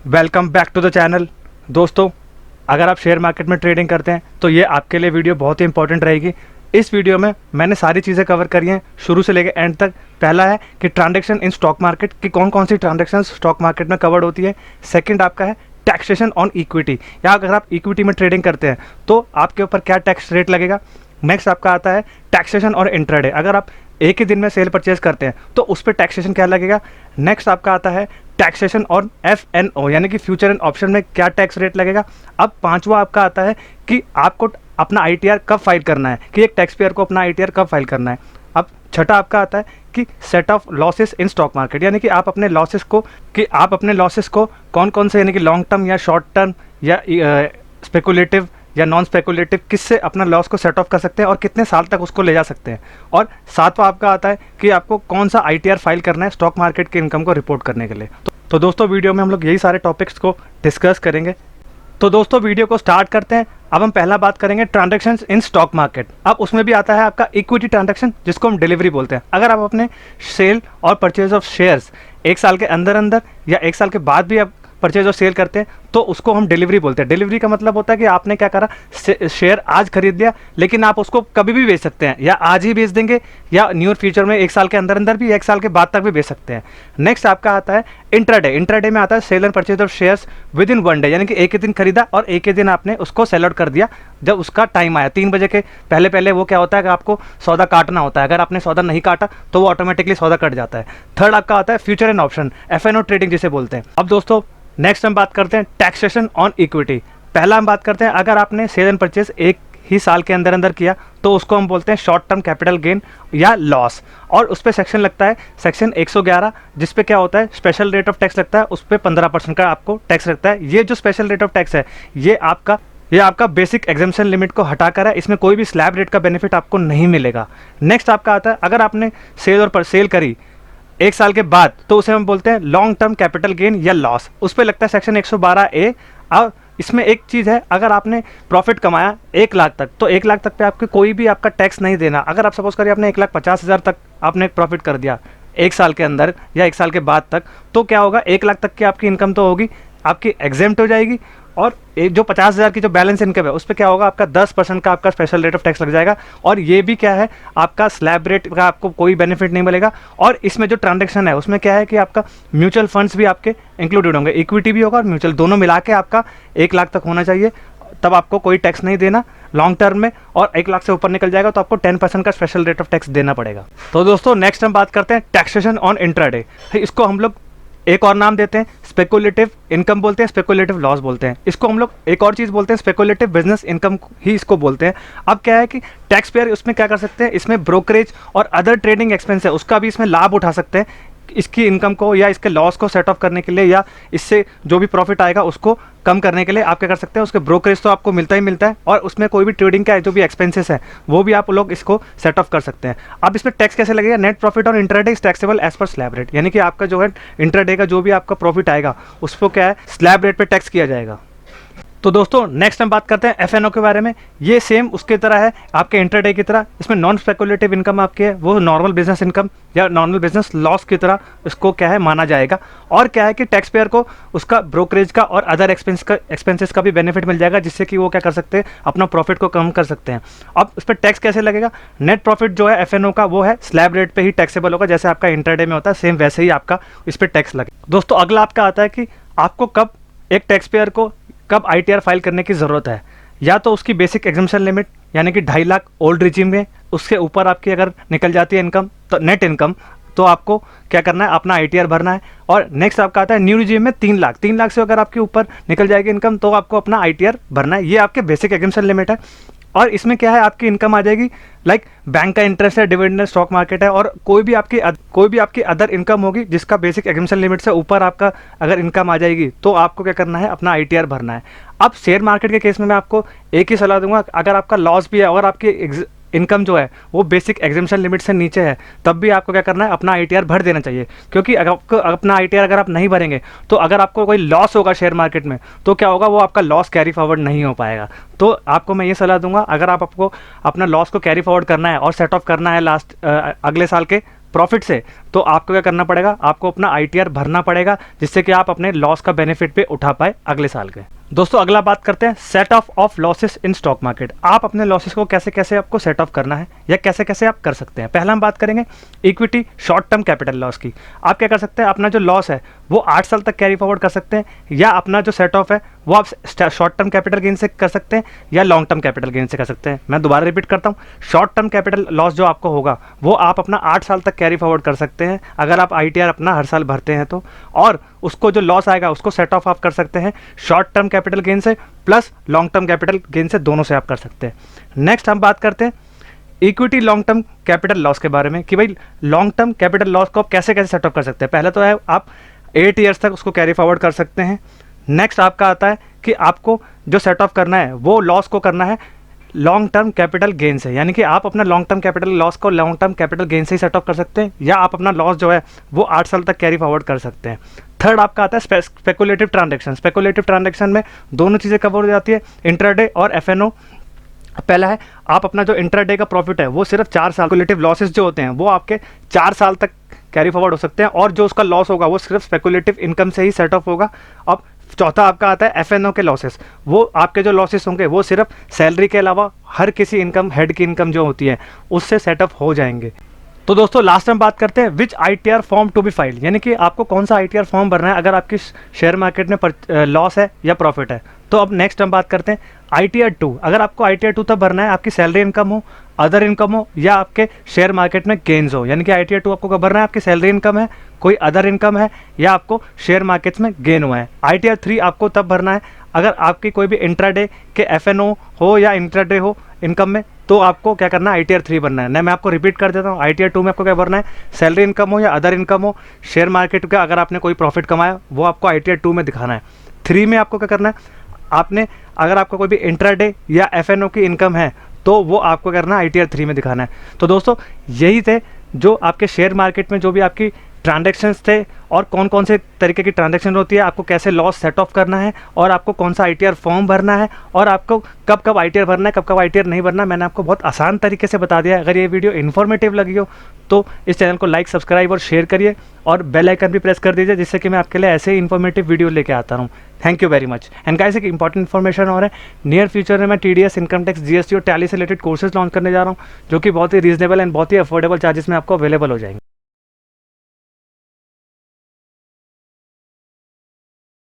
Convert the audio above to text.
Welcome back to the channel. दोस्तों, अगर आप शेयर मार्केट में ट्रेडिंग करते हैं तो ये आपके लिए वीडियो बहुत ही इंपॉर्टेंट रहेगी। इस वीडियो में मैंने सारी चीज़ें कवर करी हैं शुरू से लेकर एंड तक। पहला है कि ट्रांजैक्शन इन स्टॉक मार्केट की कौन कौन सी ट्रांजैक्शन स्टॉक मार्केट में कवर्ड होती है। सेकंड आपका है टैक्सेशन ऑन इक्विटी, या अगर आप इक्विटी में ट्रेडिंग करते हैं तो आपके ऊपर क्या टैक्स रेट लगेगा। नेक्स्ट आपका आता है टैक्सेशन और इंट्राडे, अगर आप एक ही दिन में सेल परचेज करते हैं तो उस पर टैक्सेशन क्या लगेगा। नेक्स्ट आपका आता है टैक्सेशन ऑन FNO, यानी कि फ्यूचर एंड ऑप्शन में क्या टैक्स रेट लगेगा। अब पांचवा आपका आता है कि आपको अपना ITR कब फाइल करना है, कि एक टैक्स पेयर को अपना ITR कब फाइल करना है। अब छठा आपका आता है कि set of losses in stock market, यानी कि आप अपने लॉसेस को कौन कौन से, यानी कि लॉन्ग टर्म या शॉर्ट टर्म या स्पेकुलेटिव या नॉन स्पेकुलेटिव, किससे अपना लॉस को सेट ऑफ कर सकते हैं और कितने साल तक उसको ले जा सकते हैं। और सातवां आपका आता है कि आपको कौन सा ITR फाइल करना है स्टॉक मार्केट की इनकम को रिपोर्ट करने के लिए। तो दोस्तों, वीडियो में हम लोग यही सारे टॉपिक्स को डिस्कस करेंगे। तो दोस्तों, वीडियो को स्टार्ट करते हैं। अब हम पहला बात करेंगे ट्रांजैक्शंस इन स्टॉक मार्केट। अब उसमें भी आता है आपका इक्विटी ट्रांजैक्शन, जिसको हम डिलीवरी बोलते हैं। अगर आप अपने सेल और परचेज ऑफ शेयर्स एक साल के अंदर या एक साल के बाद भी आप परचेज और सेल करते हैं तो उसको हम डिलीवरी बोलते हैं। डिलीवरी का मतलब होता है कि आपने क्या करा, शेयर आज खरीद लिया, लेकिन आप उसको कभी भी बेच सकते हैं, या आज ही बेच देंगे या न्यूर फ्यूचर में एक साल के अंदर भी, एक साल के बाद तक भी बेच सकते हैं। नेक्स्ट आपका आता है इंट्राडे। इंट्राडे में आता है sale and purchase of shares within 1 day, यानी कि एक ही दिन खरीदा और एक ही दिन आपने उसको सेल आउट कर दिया जब उसका टाइम आया। 3 बजे के पहले पहले वो क्या होता है कि आपको सौदा काटना होता है। अगर आपने सौदा नहीं काटा तो वो ऑटोमेटिकली सौदा कट जाता है। थर्ड आपका आता है future and option, FNO trading जिसे बोलते हैं। अब दोस्तों, नेक्स्ट हम बात करते हैं टैक्सेशन ऑन इक्विटी। पहला हम बात करते हैं, अगर आपने सेल एंड परचेज एक ही साल के अंदर परचेज तो उसको हम बोलते हैं शॉर्ट टर्म कैपिटल गेन या लॉस, और उस पर सेक्शन लगता है सेक्शन 111, जिस पे क्या होता है स्पेशल रेट ऑफ टैक्स लगता है, उस पर 15% का आपको टैक्स लगता है। ये जो स्पेशल रेट ऑफ टैक्स है ये आपका बेसिक एग्जेम्पशन लिमिट को हटाकर है, इसमें कोई भी स्लैब रेट का बेनिफिट आपको नहीं मिलेगा। नेक्स्ट आपका आता है, अगर आपने सेल करी एक साल के बाद तो उसे हम बोलते हैं लॉन्ग टर्म कैपिटल गेन या लॉस, उस पर लगता है सेक्शन 112A। और इसमें एक चीज़ है, अगर आपने प्रॉफिट कमाया 1 लाख तक तो 1 लाख तक पे आपके कोई भी आपका टैक्स नहीं देना। अगर आप सपोज करिए आपने 1,50,000 तक आपने प्रॉफिट कर दिया एक साल के अंदर या एक साल के बाद तक, तो क्या होगा, 1 लाख तक की आपकी इनकम तो होगी, आपकी एग्जेम्प्ट हो जाएगी, और जो 50,000 की जो बैलेंस इनकम है उस पर क्या होगा, आपका 10% का आपका स्पेशल रेट ऑफ टैक्स लग जाएगा। और ये भी क्या है, आपका स्लैब रेट का आपको कोई बेनिफिट नहीं मिलेगा। और इसमें जो ट्रांजैक्शन है उसमें क्या है कि आपका म्यूचुअल फंड्स भी आपके इंक्लूडेड होंगे, इक्विटी भी होगा और म्यूचुअल दोनों मिला के आपका 1 लाख तक होना चाहिए, तब आपको कोई टैक्स नहीं देना लॉन्ग टर्म में। और 1 लाख से ऊपर निकल जाएगा तो आपको 10% का स्पेशल रेट ऑफ टैक्स देना पड़ेगा। तो दोस्तों, नेक्स्ट हम बात करते हैं टैक्सेशन ऑन इंट्राडे। इसको हम लोग एक और नाम देते हैं, स्पेकुलेटिव इनकम बोलते हैं, स्पेकुलेटिव लॉस बोलते हैं। इसको हम लोग एक और चीज़ बोलते हैं, स्पेकुलेटिव बिजनेस इनकम ही इसको बोलते हैं। अब क्या है कि टैक्स पेयर उसमें क्या कर सकते हैं, इसमें ब्रोकरेज और अदर ट्रेडिंग एक्सपेंस है उसका भी इसमें लाभ उठा सकते हैं, इसकी इनकम को या इसके लॉस को सेट ऑफ करने के लिए, या इससे जो भी प्रॉफिट आएगा उसको कम करने के लिए आप क्या कर सकते हैं, उसके ब्रोकरेज तो आपको मिलता ही मिलता है, और उसमें कोई भी ट्रेडिंग का जो भी एक्सपेंसेस है वो भी आप लोग इसको सेट ऑफ कर सकते हैं। अब इसमें टैक्स कैसे लगेगा, नेट प्रॉफिट और intraday is taxable as per slab rate, यानी कि आपका जो है इंट्राडे का जो भी आपका प्रॉफिट आएगा उसको क्या है स्लैब रेट पर टैक्स किया जाएगा। तो दोस्तों, नेक्स्ट हम बात करते हैं FNO के बारे में। ये सेम उसके तरह है आपके इंट्राडे की तरह, इसमें नॉन स्पेकुलेटिव इनकम आपकी है वो नॉर्मल बिजनेस इनकम या नॉर्मल बिजनेस लॉस की तरह इसको क्या है माना जाएगा। और क्या है कि टैक्स पेयर को उसका ब्रोकरेज का और अदर एक्सपेंसेस का भी बेनिफिट मिल जाएगा, जिससे कि वो क्या कर सकते हैं, अपना प्रॉफिट को कम कर सकते हैं। अब उस पर टैक्स कैसे लगेगा, नेट प्रॉफिट जो है FNO का वो है स्लैब रेट पे ही टैक्सेबल होगा, जैसे आपका इंट्राडे में होता है सेम वैसे ही आपका इस पर टैक्स लगेगा। दोस्तों, अगला आपका आता है कि आपको कब एक टैक्स पेयर को कब ITR फाइल करने की ज़रूरत है। या तो उसकी बेसिक एग्जेम्पशन लिमिट यानी कि 2.5 लाख ओल्ड रिजीम में, उसके ऊपर आपकी अगर निकल जाती है इनकम तो नेट इनकम, तो आपको क्या करना है, अपना ITR भरना है। और नेक्स्ट आपका आता है न्यू रिजीम में 3 लाख, 3 लाख से अगर आपके ऊपर निकल जाएगी इनकम तो आपको अपना ITR भरना है। ये आपके बेसिक एग्जेम्पशन लिमिट है। और इसमें क्या है, आपकी इनकम आ जाएगी लाइक बैंक का इंटरेस्ट है, डिविडेंड स्टॉक मार्केट है, और कोई भी आपकी अदर इनकम होगी जिसका बेसिक एग्जेम्पशन लिमिट से ऊपर आपका अगर इनकम आ जाएगी तो आपको क्या करना है, अपना ITR भरना है। अब शेयर मार्केट के केस में मैं आपको एक ही सलाह दूंगा, अगर आपका लॉस भी है और आपकी इनकम जो है वो बेसिक एग्जेम्पशन लिमिट से नीचे है, तब भी आपको क्या करना है, अपना ITR भर देना चाहिए। क्योंकि अगर आपको अपना ITR अगर आप नहीं भरेंगे तो अगर आपको कोई लॉस होगा शेयर मार्केट में तो क्या होगा, वो आपका लॉस कैरी फॉरवर्ड नहीं हो पाएगा। तो आपको मैं ये सलाह दूंगा, अगर आपको अपना लॉस को कैरी फॉरवर्ड करना है और सेट ऑफ करना है अगले साल के प्रॉफिट से, तो आपको क्या करना पड़ेगा, आपको अपना ITR भरना पड़ेगा, जिससे कि आप अपने लॉस का बेनिफिट पे उठा पाए अगले साल के। दोस्तों अगला बात करते हैं set of losses in stock market. आप अपने लॉसेस को कैसे कैसे आपको सेट ऑफ करना है या कैसे कैसे आप कर सकते हैं। पहला हम बात करेंगे equity short term capital loss की। आप क्या कर सकते हैं, अपना जो लॉस है वो 8 साल तक कैरी फॉरवर्ड कर सकते हैं, या अपना जो सेट ऑफ है वो आप शॉर्ट टर्म कैपिटल गेन से कर सकते हैं या लॉन्ग टर्म कैपिटल गेन से कर सकते हैं। मैं दोबारा रिपीट करता हूँ, शॉर्ट टर्म कैपिटल लॉस जो आपको होगा वो आप अपना 8 साल तक कैरी फॉरवर्ड कर सकते हैं अगर आप ITR अपना हर साल भरते हैं तो, और उसको जो लॉस आएगा उसको सेट ऑफ आप कर सकते हैं शॉर्ट टर्म कैपिटल गेन से plus long term capital gain से, दोनों से आप कर सकते हैं। नेक्स्ट हम बात करते हैं equity long term capital loss के बारे में कि भाई लॉन्ग टर्म कैपिटल लॉस को आप कैसे कैसे सेट ऑफ कर सकते हैं। पहले तो है आप 8 ईयर्स तक उसको कैरी फॉरवर्ड कर सकते हैं। नेक्स्ट आपका आता है कि आपको जो सेट ऑफ करना है वो लॉस को करना है लॉन्ग टर्म कैपिटल गेन से, यानी कि आप अपना लॉन्ग टर्म कैपिटल लॉस को लॉन्ग टर्म कैपिटल गेन से ही सेट ऑफ कर सकते हैं, या आप अपना लॉस जो है वो 8 साल तक कैरी फॉरवर्ड कर सकते हैं। थर्ड आपका आता है स्पेकुलेटिव ट्रांजैक्शन। स्पेकुलेटिव ट्रांजैक्शन में दोनों चीज़ें कवर हो जाती है, इंट्राडे और FNO। पहला है आप अपना जो इंट्राडे का प्रॉफिट है वो सिर्फ 4 साल, स्पेकुलेटिव लॉसेस जो होते हैं वो आपके 4 साल तक कैरी फॉरवर्ड हो सकते हैं, और जो उसका लॉस होगा वो सिर्फ स्पेकुलेटिव इनकम से ही सेट ऑफ होगा। अब चौथा आपका आता है FNO के लॉसेस। वो आपके जो लॉसेस होंगे वो सिर्फ सैलरी के अलावा हर किसी इनकम, हेड की इनकम जो होती है उससे सेट ऑफ हो जाएंगे। तो दोस्तों लास्ट में बात करते हैं which ITR form to be filed, यानी कि आपको कौन सा ITR फॉर्म भरना है अगर आपकी शेयर मार्केट में लॉस है या प्रॉफिट है। तो अब नेक्स्ट हम बात करते हैं ITR 2। अगर आपको ITR 2 तब भरना है आपकी सैलरी इनकम हो, अदर इनकम हो, या आपके शेयर मार्केट में गेन्स हो, यानी कि ITR 2 आपको कब भरना है, आपकी सैलरी इनकम है, कोई अदर इनकम है, या आपको शेयर मार्केट्स में गेन हुआ है। ITR 3 आपको तब भरना है अगर आपकी कोई भी इंट्राडे के FNO हो या इंट्राडे हो इनकम में, तो आपको क्या करना है, ITR 3 भरना है। मैं आपको रिपीट कर देता हूँ, ITR 2 में आपको क्या भरना है, सैलरी इनकम हो या अदर इनकम हो, शेयर मार्केट का अगर आपने कोई प्रॉफिट कमाया वो आपको ITR 2 में दिखाना है। 3 में आपको क्या करना है, आपने अगर आपका कोई भी इंट्राडे या FNO की इनकम है तो वो आपको करना है ITR 3 में दिखाना है। तो दोस्तों यही थे जो आपके शेयर मार्केट में जो भी आपकी ट्रांजैक्शंस थे और कौन कौन से तरीके की ट्रांजैक्शन होती है, आपको कैसे लॉस सेट ऑफ करना है, और आपको कौन सा ITR फॉर्म भरना है, और आपको कब कब ITR भरना है, कब कब ITR नहीं भरना, मैंने आपको बहुत आसान तरीके से बता दिया है। अगर ये वीडियो इन्फॉर्मेटिव लगी हो तो इस चैनल को लाइक, सब्सक्राइब और शेयर करिए, और बेल आइकन भी प्रेस कर दीजिए, जिससे कि मैं आपके लिए ऐसे ही इन्फॉर्मेटिव वीडियो लेके आता रहूँ। Thank you very much. And guys एक इंपॉर्टेंट इन्फॉर्मेशन और है, नियर फ्यूचर में मैं TDS, इनकम टैक्स, GST और टैली से रिलेटेड कोर्सेज लॉन्च करने जा रहा हूँ, जो कि बहुत ही रीजनेबल एंड बहुत ही अफोर्डेबल चार्जेस में आपको अवेलेबल हो जाएंगे।